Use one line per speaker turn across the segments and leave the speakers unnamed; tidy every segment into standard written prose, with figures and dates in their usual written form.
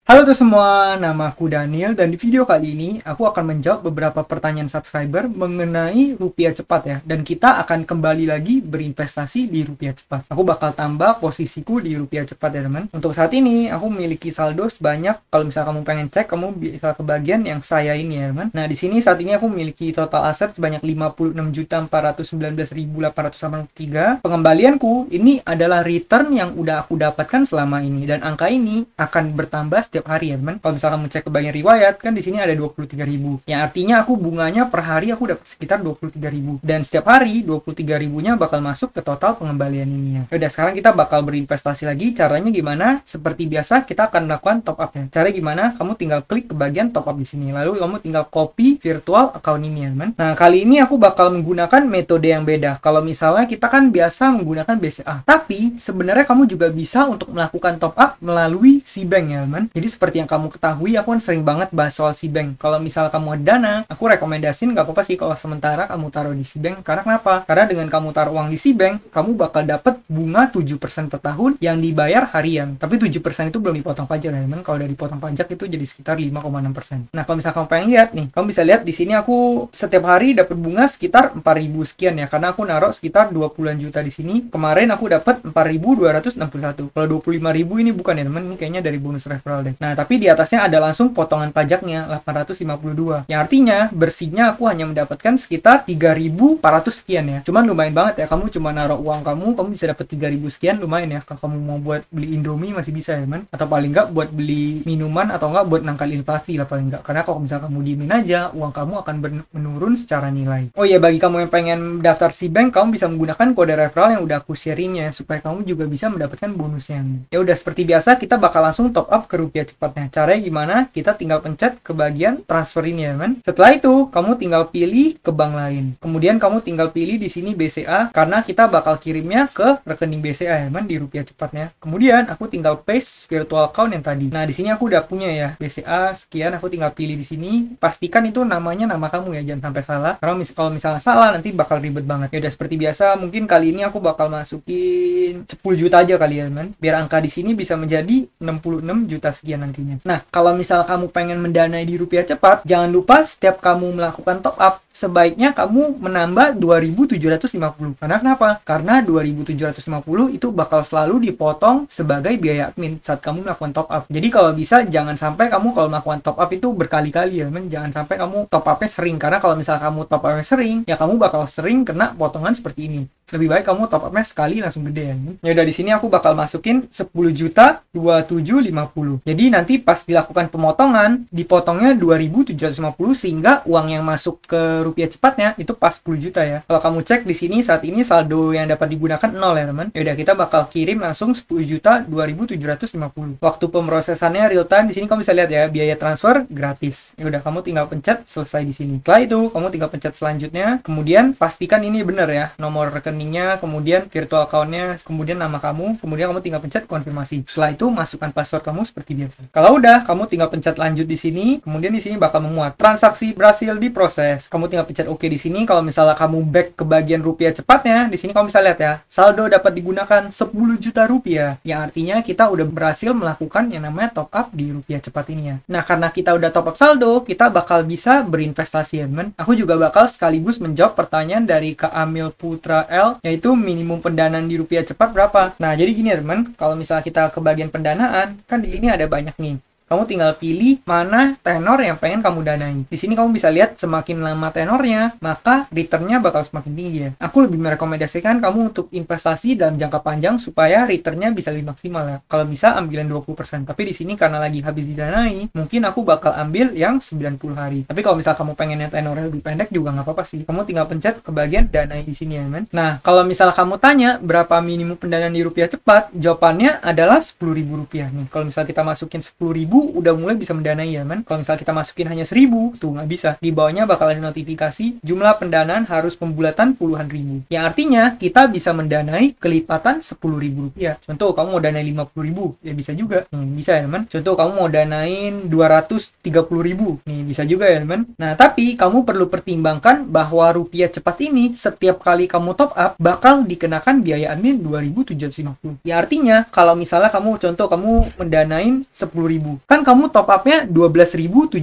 Halo tuh semua, nama aku Daniel dan di video kali ini aku akan menjawab beberapa pertanyaan subscriber mengenai rupiah cepat ya. Dan kita akan kembali lagi berinvestasi di rupiah cepat. Aku bakal tambah posisiku di rupiah cepat ya teman. Untuk saat ini aku memiliki saldo sebanyak, kalau misalnya kamu pengen cek, kamu bisa ke bagian yang saya ini ya teman. Nah di sini saat ini aku memiliki total aset sebanyak 56.419.883. Pengembalianku ini adalah return yang udah aku dapatkan selama ini dan angka ini akan bertambah setiap hari ya teman. Kalau misalkan cek ke bagian riwayat kan di sini ada 23.000. Yang artinya aku bunganya per hari aku dapat sekitar 23.000 dan setiap hari 23.000-nya bakal masuk ke total pengembalian ini ya. Udah sekarang kita bakal berinvestasi lagi. Caranya gimana? Seperti biasa kita akan melakukan top up ya. Cara gimana? Kamu tinggal klik ke bagian top up di sini. Lalu kamu tinggal copy virtual account ini ya teman. Nah kali ini aku bakal menggunakan metode yang beda. Kalau misalnya kita kan biasa menggunakan BCA, tapi sebenarnya kamu juga bisa untuk melakukan top up melalui Cbank ya teman. Jadi seperti yang kamu ketahui, aku kan sering banget bahas soal Cbank. Kalau misal kamu ada dana, aku rekomendasiin gak apa-apa sih kalau sementara kamu taruh di Cbank. Karena kenapa? Karena dengan kamu taruh uang di Cbank, kamu bakal dapat bunga 7% per tahun yang dibayar harian. Tapi 7% itu belum dipotong pajak ya teman. Kalau udah dipotong pajak itu jadi sekitar 5,6%. Nah kalau misal kamu pengen lihat nih, kamu bisa lihat di sini aku setiap hari dapat bunga sekitar 4.000 sekian ya. Karena aku naruh sekitar 20-an juta di sini. Kemarin aku dapat 4.261. Kalau 25.000 ini bukan ya teman, ini kayaknya dari bonus referral deh. Nah, tapi di atasnya ada langsung potongan pajaknya 852. Yang artinya bersihnya aku hanya mendapatkan sekitar 3.400 sekian ya. Cuman lumayan banget ya. Kamu cuma naruh uang kamu bisa dapat 3.000 sekian, lumayan ya. Kalau kamu mau buat beli Indomie masih bisa ya, man. Atau paling enggak buat beli minuman atau enggak buat nangkal inflasi lah paling enggak. Karena kalau misalnya kamu diemin aja, uang kamu akan menurun secara nilai. Oh iya, bagi kamu yang pengen daftar Cbank, kamu bisa menggunakan kode referral yang udah aku sharingnya supaya kamu juga bisa mendapatkan bonusnya. Ya udah seperti biasa kita bakal langsung top up ke rupiah cepatnya. Caranya gimana? Kita tinggal pencet ke bagian transfer ini ya, man. Setelah itu, kamu tinggal pilih ke bank lain. Kemudian kamu tinggal pilih di sini BCA karena kita bakal kirimnya ke rekening BCA ya, man, di rupiah cepatnya. Kemudian aku tinggal paste virtual account yang tadi. Nah, di sini aku udah punya ya, BCA sekian, aku tinggal pilih di sini. Pastikan itu namanya nama kamu ya, jangan sampai salah. Karena kalau misalnya salah nanti bakal ribet banget. Ya udah seperti biasa, mungkin kali ini aku bakal masukin 10 juta aja kali ya, man. Biar angka di sini bisa menjadi 66 juta sekian nantinya. Nah, kalau misal kamu pengen mendanai di rupiah cepat, jangan lupa setiap kamu melakukan top up, sebaiknya kamu menambah 2.750. Karena kenapa? Karena 2.750 itu bakal selalu dipotong sebagai biaya admin saat kamu melakukan top up. Jadi kalau bisa jangan sampai kamu kalau melakukan top up itu berkali-kali ya, men. Jangan sampai kamu top upnya sering. Karena kalau misal kamu top upnya sering, ya kamu bakal sering kena potongan seperti ini. Lebih baik kamu top upnya sekali langsung gede ya. Ya udah di sini aku bakal masukin 10 juta 2750. Jadi nanti pas dilakukan pemotongan dipotongnya 2.750 sehingga uang yang masuk ke rupiah cepatnya itu pas 10 juta ya. Kalau kamu cek di sini saat ini saldo yang dapat digunakan 0 ya teman. Ya udah kita bakal kirim langsung 10 juta 2.750. Waktu pemrosesannya real time. Di sini kamu bisa lihat ya, biaya transfer gratis. Ya udah kamu tinggal pencet selesai di sini. Setelah itu kamu tinggal pencet selanjutnya. Kemudian pastikan ini benar ya, nomor rekeningnya, kemudian virtual account-nya, kemudian nama kamu, kemudian kamu tinggal pencet konfirmasi. Setelah itu masukkan password kamu seperti biasa. Kalau udah, kamu tinggal pencet lanjut di sini, kemudian di sini bakal memuat transaksi berhasil diproses. Kamu tinggal pencet OK di sini. Kalau misalnya kamu back ke bagian rupiah cepatnya, di sini kamu bisa lihat ya, saldo dapat digunakan 10 juta rupiah. Yang artinya kita udah berhasil melakukan yang namanya top up di rupiah cepat ini ya. Nah, karena kita udah top up saldo, kita bakal bisa berinvestasi ya, teman. Aku juga bakal sekaligus menjawab pertanyaan dari Kak Amil Putra L, yaitu minimum pendanaan di rupiah cepat berapa. Nah, jadi gini ya, teman. Kalau misalnya kita ke bagian pendanaan, kan di sini ada banyak nih. Kamu tinggal pilih mana tenor yang pengen kamu danai. Di sini kamu bisa lihat semakin lama tenornya, maka returnnya bakal semakin tinggi ya. Aku lebih merekomendasikan kamu untuk investasi dalam jangka panjang supaya returnnya bisa lebih maksimal ya. Kalau bisa ambilin 20%. Tapi di sini karena lagi habis didanai, mungkin aku bakal ambil yang 90 hari. Tapi kalau misal kamu pengen yang tenornya lebih pendek juga nggak apa-apa sih. Kamu tinggal pencet ke bagian danai di sini ya, man. Nah, kalau misal kamu tanya berapa minimum pendanaan di rupiah cepat, jawabannya adalah 10.000 rupiah nih. Kalau misal kita masukin 10.000 udah mulai bisa mendanai ya, man. Kalau misalnya kita masukin hanya 1.000 tuh nggak bisa. Di bawahnya bakal ada notifikasi jumlah pendanaan harus pembulatan puluhan ribu. Yang artinya kita bisa mendanai kelipatan 10.000 rupiah. Contoh kamu mau danai 50.000 ya bisa juga. Bisa ya, man. Contoh kamu mau danain 230.000 nih bisa juga ya, man. Nah tapi kamu perlu pertimbangkan bahwa rupiah cepat ini setiap kali kamu top up bakal dikenakan biaya admin 2.750. Ya artinya kalau misalnya kamu contoh kamu mendanain 10.000 kan kamu top up-nya 12.750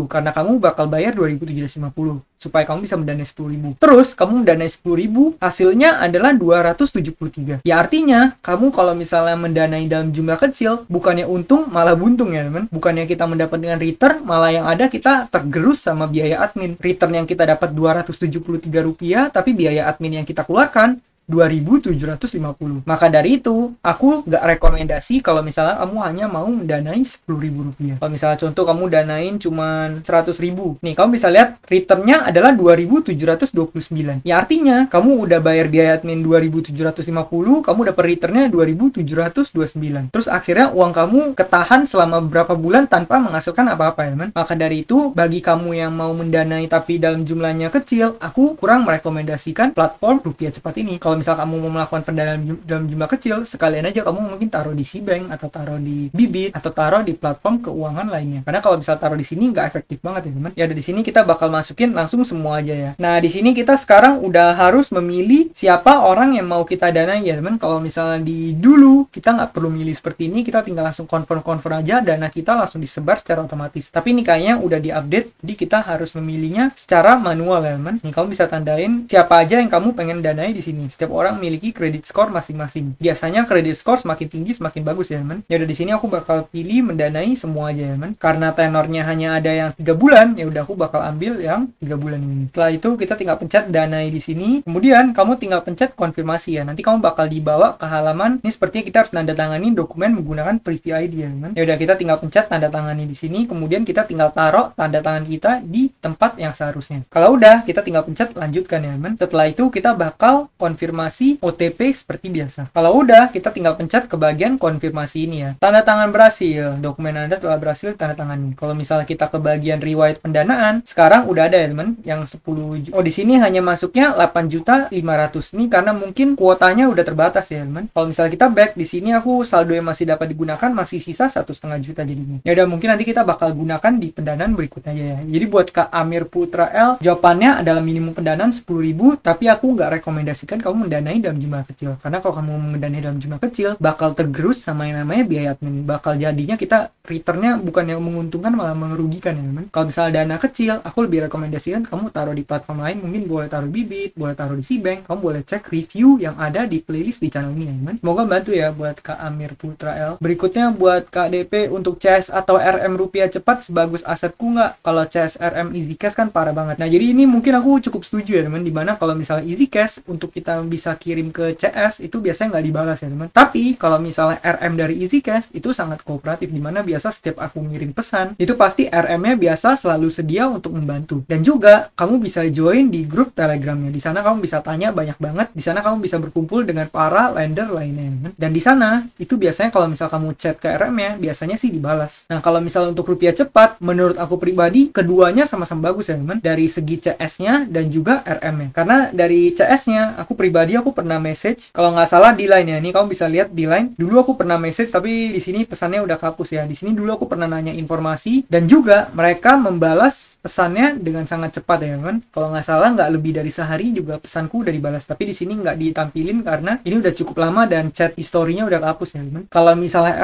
karena kamu bakal bayar 2.750 supaya kamu bisa mendanai 10.000. Terus kamu mendanai 10.000, hasilnya adalah 273. Ya artinya kamu kalau misalnya mendanai dalam jumlah kecil, bukannya untung malah buntung ya teman. Bukannya kita mendapatkan return, malah yang ada kita tergerus sama biaya admin. Return yang kita dapat Rp273, tapi biaya admin yang kita keluarkan 2.750. Maka dari itu, aku nggak rekomendasi kalau misalnya kamu hanya mau mendanai Rp10.000. Kalau misalnya contoh kamu danain cuman 100.000. Nih, kamu bisa lihat returnnya adalah 2.729. Ya artinya, kamu udah bayar biaya admin 2.750, kamu dapat returnnya 2.729. Terus akhirnya uang kamu ketahan selama beberapa bulan tanpa menghasilkan apa-apa ya, man. Maka dari itu, bagi kamu yang mau mendanai tapi dalam jumlahnya kecil, aku kurang merekomendasikan platform Rupiah Cepat ini. Kalau misal kamu mau melakukan pendanaan dalam jumlah kecil, sekalian aja kamu mungkin taruh di Cbank atau taruh di Bibit atau taruh di platform keuangan lainnya. Karena kalau misal taruh di sini nggak efektif banget ya teman. Ya di sini kita bakal masukin langsung semua aja ya. Nah di sini kita sekarang udah harus memilih siapa orang yang mau kita danai ya teman. Kalau misalnya di dulu kita nggak perlu milih seperti ini, kita tinggal langsung confirm aja, dana kita langsung disebar secara otomatis. Tapi ini kayaknya udah diupdate, jadi kita harus memilihnya secara manual ya teman. Nih kamu bisa tandain siapa aja yang kamu pengen danai di sini. Setiap orang memiliki kredit skor masing-masing. Biasanya kredit skor semakin tinggi semakin bagus ya teman. Ya udah di sini aku bakal pilih mendanai semua aja ya teman. Karena tenornya hanya ada yang 3 bulan, ya udah aku bakal ambil yang 3 bulan ini. Setelah itu kita tinggal pencet danai di sini. Kemudian kamu tinggal pencet konfirmasi ya. Nanti kamu bakal dibawa ke halaman. Ini sepertinya kita harus tanda tangani dokumen menggunakan Privy ID ya teman. Ya udah kita tinggal pencet tanda tangani di sini. Kemudian kita tinggal taruh tanda tangan kita di tempat yang seharusnya. Kalau udah kita tinggal pencet lanjutkan ya teman. Setelah itu kita bakal konfirmasi OTP seperti biasa. Kalau udah, kita tinggal pencet ke bagian konfirmasi ini ya. Tanda tangan berhasil, dokumen Anda telah berhasil tanda tangani. Kalau misalnya kita ke bagian riwayat pendanaan, sekarang udah ada ya teman, yang 10. Oh di sini hanya masuknya 8.500.000 nih karena mungkin kuotanya udah terbatas ya teman. Kalau misalnya kita back di sini aku saldo yang masih dapat digunakan masih sisa 1,5 juta jadinya. Ya udah mungkin nanti kita bakal gunakan di pendanaan berikutnya ya. Jadi buat Kak Amir Putra L, jawabannya adalah minimum pendanaan 10.000, tapi aku nggak rekomendasikan kamu mendanai dalam jumlah kecil. Karena kalau kamu mendanai dalam jumlah kecil, bakal tergerus sama yang namanya biaya admin. Bakal jadinya kita returnnya bukan yang menguntungkan malah merugikan ya teman. Kalau misalnya dana kecil, aku lebih rekomendasikan kamu taruh di platform lain. Mungkin boleh taruh Bibit, boleh taruh di Cbank. Kamu boleh cek review yang ada di playlist di channel ini ya teman. Semoga bantu ya buat Kak Amir Putra L. Berikutnya buat Kak DP, untuk CS atau RM Rupiah Cepat sebagus asetku nggak? Kalau CS RM Easy Cash kan parah banget. Nah jadi ini mungkin aku cukup setuju ya teman. Dimana kalau misalnya Easy Cash untuk kita bisa kirim ke CS itu biasanya nggak dibalas ya teman. Tapi kalau misalnya RM dari Easy Cash itu sangat kooperatif, dimana biasa setiap aku ngirim pesan itu pasti RM-nya biasa selalu sedia untuk membantu. Dan juga kamu bisa join di grup Telegramnya. Di sana kamu bisa tanya banyak banget. Di sana kamu bisa berkumpul dengan para lender lainnya teman. Dan di sana itu biasanya kalau misal kamu chat ke RM-nya biasanya sih dibalas. Nah kalau misalnya untuk Rupiah Cepat, menurut aku pribadi keduanya sama-sama bagus ya teman. Dari segi CS-nya dan juga RM-nya. Karena dari CS-nya aku pribadi aku pernah message, kalau nggak salah di line ya, ini kamu bisa lihat di line. Dulu aku pernah message tapi di sini pesannya udah kehapus ya. Di sini dulu aku pernah nanya informasi dan juga mereka membalas pesannya dengan sangat cepat ya kan. Kalau nggak salah nggak lebih dari sehari juga pesanku udah dibalas. Tapi di sini nggak ditampilin karena ini udah cukup lama dan chat historinya udah kehapus ya kan. Kalau misalnya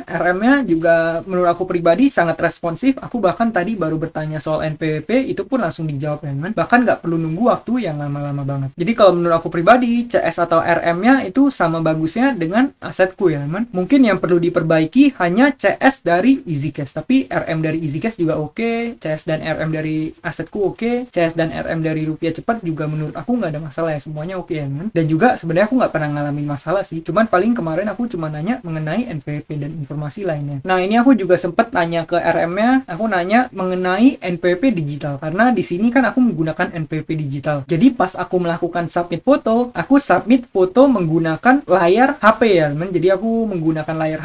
RM-nya juga menurut aku pribadi sangat responsif. Aku bahkan tadi baru bertanya soal NPWP itu pun langsung dijawab ya kan. Bahkan nggak perlu nunggu waktu yang lama-lama banget. Jadi kalau menurut aku pribadi CS atau RM-nya itu sama bagusnya dengan asetku ya teman. Mungkin yang perlu diperbaiki hanya CS dari Easy Cash, tapi RM dari Easy Cash juga oke. CS dan RM dari asetku oke. CS dan RM dari Rupiah Cepat juga menurut aku nggak ada masalah ya, semuanya oke ya teman. Dan juga sebenarnya aku nggak pernah ngalamin masalah sih, cuman paling kemarin aku cuma nanya mengenai NPWP dan informasi lainnya. Nah ini aku juga sempet nanya ke RM-nya, aku nanya mengenai NPWP digital karena di sini kan aku menggunakan NPWP digital. Jadi pas aku melakukan submit foto, aku submit foto menggunakan layar HP ya teman. Jadi aku menggunakan layar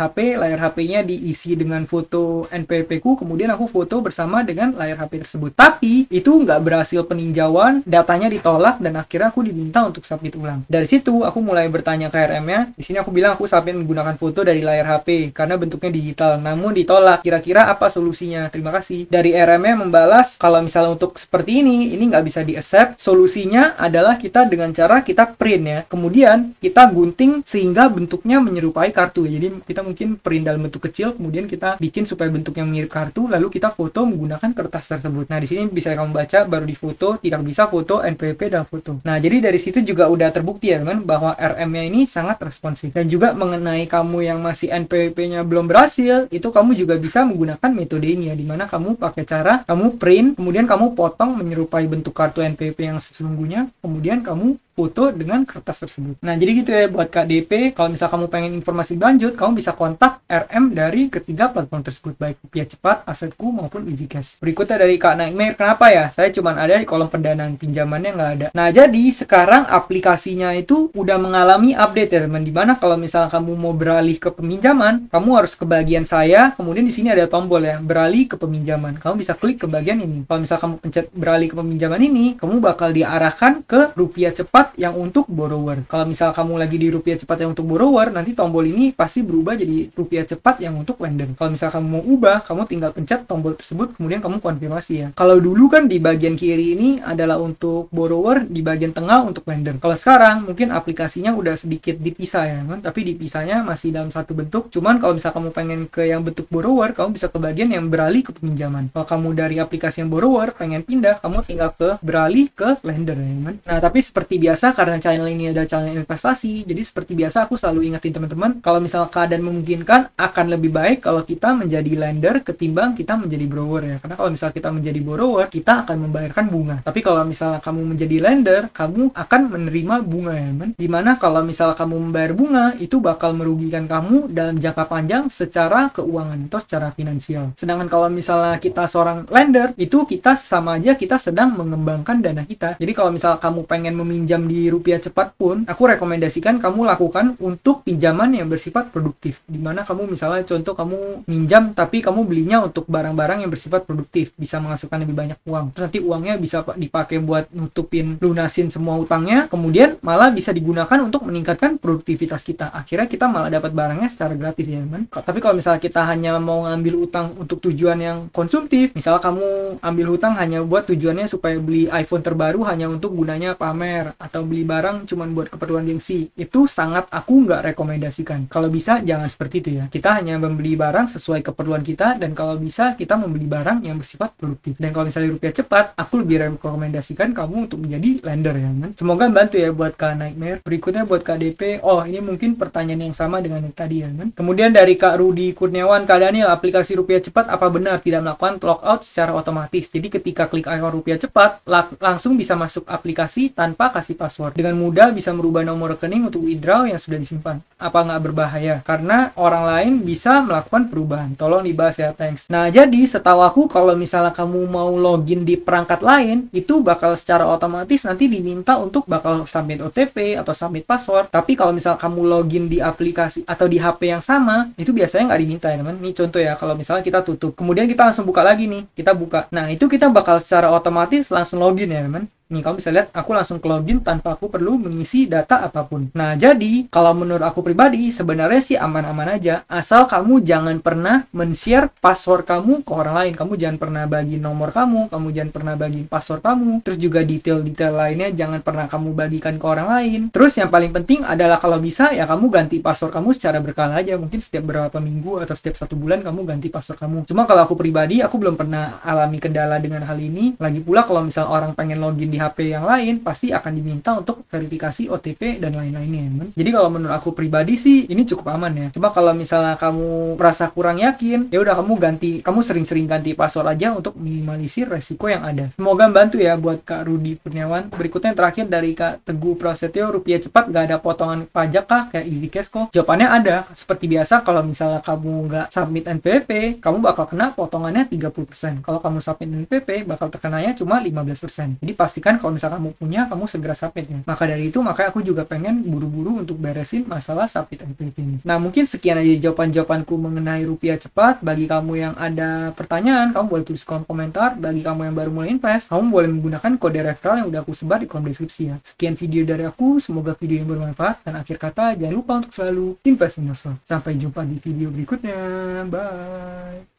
HP-nya diisi dengan foto NPWP ku, kemudian aku foto bersama dengan layar HP tersebut. Tapi itu nggak berhasil peninjauan, datanya ditolak dan akhirnya aku diminta untuk submit ulang. Dari situ aku mulai bertanya ke RM-nya. Di sini aku bilang aku submit menggunakan foto dari layar HP karena bentuknya digital, namun ditolak. Kira-kira apa solusinya? Terima kasih. Dari RM-nya membalas kalau misalnya untuk seperti ini nggak bisa di accept. Solusinya adalah kita dengan cara kita print ya, kemudian kita gunting sehingga bentuknya menyerupai kartu. Jadi kita mungkin print dalam bentuk kecil, kemudian kita bikin supaya bentuknya mirip kartu, lalu kita foto menggunakan kertas tersebut. Nah, di sini bisa kamu baca baru di foto, tidak bisa foto NPWP dan foto. Nah, jadi dari situ juga udah terbukti ya teman bahwa RM-nya ini sangat responsif. Dan juga mengenai kamu yang masih NPWP-nya belum berhasil, itu kamu juga bisa menggunakan metode ini ya, dimana kamu pakai cara kamu print, kemudian kamu potong menyerupai bentuk kartu NPWP yang sesungguhnya, kemudian kamu foto dengan kertas tersebut. Nah, jadi gitu ya buat KDP. Kalau misal kamu pengen informasi lanjut, kamu bisa kontak RM dari ketiga platform tersebut, baik Rupiah Cepat, Asetku, maupun EasyCash. Berikutnya dari Kak Nightmare, kenapa ya? Saya cuma ada di kolom pendanaan, pinjamannya nggak ada. Nah, jadi sekarang aplikasinya itu udah mengalami update ya teman. Dimana kalau misal kamu mau beralih ke peminjaman, kamu harus ke bagian saya, kemudian di sini ada tombol ya, beralih ke peminjaman. Kamu bisa klik ke bagian ini. Kalau misal kamu pencet beralih ke peminjaman ini, kamu bakal diarahkan ke Rupiah Cepat yang untuk borrower. Kalau misal kamu lagi di Rupiah Cepat yang untuk borrower, nanti tombol ini pasti berubah jadi Rupiah Cepat yang untuk lender. Kalau misal kamu mau ubah, kamu tinggal pencet tombol tersebut, kemudian kamu konfirmasi ya. Kalau dulu kan di bagian kiri ini adalah untuk borrower, di bagian tengah untuk lender. Kalau sekarang mungkin aplikasinya udah sedikit dipisah ya, kan? Tapi dipisahnya masih dalam satu bentuk. Cuman kalau misal kamu pengen ke yang bentuk borrower, kamu bisa ke bagian yang beralih ke peminjaman. Kalau kamu dari aplikasi yang borrower pengen pindah, kamu tinggal ke beralih ke lender ya, kan? Nah, tapi seperti biasa karena channel ini adalah channel investasi, jadi seperti biasa aku selalu ingetin teman-teman, kalau misal keadaan memungkinkan akan lebih baik kalau kita menjadi lender ketimbang kita menjadi borrower ya. Karena kalau misal kita menjadi borrower, kita akan membayarkan bunga. Tapi kalau misal kamu menjadi lender, kamu akan menerima bunga ya, kan? Dimana kalau misal kamu membayar bunga, itu bakal merugikan kamu dalam jangka panjang secara keuangan atau secara finansial. Sedangkan kalau misalnya kita seorang lender, itu kita sama aja kita sedang mengembangkan dana kita. Jadi kalau misal kamu pengen meminjam di Rupiah Cepat pun, aku rekomendasikan kamu lakukan untuk pinjaman yang bersifat produktif. Dimana kamu misalnya contoh kamu minjam tapi kamu belinya untuk barang-barang yang bersifat produktif, bisa menghasilkan lebih banyak uang. Terus nanti uangnya bisa dipakai buat nutupin, lunasin semua utangnya, kemudian malah bisa digunakan untuk meningkatkan produktivitas kita. Akhirnya kita malah dapat barangnya secara gratis ya kan. Tapi kalau misalnya kita hanya mau ngambil utang untuk tujuan yang konsumtif, misalnya kamu ambil hutang hanya buat tujuannya supaya beli iPhone terbaru hanya untuk gunanya pamer, atau beli barang cuman buat keperluan gengsi, itu sangat aku nggak rekomendasikan. Kalau bisa jangan seperti itu ya. Kita hanya membeli barang sesuai keperluan kita, dan kalau bisa kita membeli barang yang bersifat produktif. Dan kalau misalnya Rupiah Cepat, aku lebih rekomendasikan kamu untuk menjadi lender ya kan. Semoga bantu ya buat Kak Nightmare. Berikutnya buat KDP, oh ini mungkin pertanyaan yang sama dengan yang tadi ya kan. Kemudian dari Kak Rudi Kurniawan, Kak Daniel, aplikasi Rupiah Cepat apa benar tidak melakukan logout secara otomatis? Jadi ketika klik icon Rupiah Cepat, langsung bisa masuk aplikasi tanpa kasih password. Dengan mudah bisa merubah nomor rekening untuk withdraw yang sudah disimpan. Apa nggak berbahaya? Karena orang lain bisa melakukan perubahan. Tolong dibahas ya, thanks. Nah, jadi setahu aku kalau misalnya kamu mau login di perangkat lain, itu bakal secara otomatis nanti diminta untuk bakal submit OTP atau submit password. Tapi kalau misalnya kamu login di aplikasi atau di HP yang sama, itu biasanya nggak diminta ya teman. Ini contoh ya, kalau misalnya kita tutup, kemudian kita langsung buka lagi nih, kita buka. Nah, itu kita bakal secara otomatis langsung login ya teman. Nih, kamu bisa lihat aku langsung ke login tanpa aku perlu mengisi data apapun. Nah, jadi kalau menurut aku pribadi sebenarnya sih aman-aman aja, asal kamu jangan pernah men-share password kamu ke orang lain. Kamu jangan pernah bagi nomor kamu jangan pernah bagi password kamu, terus juga detail-detail lainnya jangan pernah kamu bagikan ke orang lain. Terus yang paling penting adalah kalau bisa ya kamu ganti password kamu secara berkala aja, mungkin setiap beberapa minggu atau setiap 1 bulan kamu ganti password kamu. Cuma kalau aku pribadi, aku belum pernah alami kendala dengan hal ini. Lagi pula kalau misal orang pengen login di HP yang lain, pasti akan diminta untuk verifikasi OTP dan lain-lainnya ya, kan? Jadi kalau menurut aku pribadi sih ini cukup aman ya. Cuma kalau misalnya kamu merasa kurang yakin, ya udah kamu sering-sering ganti password aja untuk minimalisir resiko yang ada. Semoga membantu ya buat Kak Rudi Kurniawan. Berikutnya yang terakhir dari Kak Teguh Prasetyo, Rupiah Cepat gak ada potongan pajak kah kayak EasyCash kok? Jawabannya ada. Seperti biasa kalau misalnya kamu nggak submit NPWP, kamu bakal kena potongannya 30%. Kalau kamu submit NPWP, bakal terkenanya cuma 15%. Jadi pastikan kalau misalnya kamu punya, kamu segera submit ya. Maka dari itu, makanya aku juga pengen buru-buru untuk beresin masalah submit NPWP ini. Nah, mungkin sekian aja jawaban-jawabanku mengenai Rupiah Cepat. Bagi kamu yang ada pertanyaan, kamu boleh tulis kolom komentar. Bagi kamu yang baru mulai invest, kamu boleh menggunakan kode referral yang udah aku sebar di kolom deskripsi ya. Sekian video dari aku, semoga video yang bermanfaat. Dan akhir kata, jangan lupa untuk selalu invest in yourself. Sampai jumpa di video berikutnya. Bye!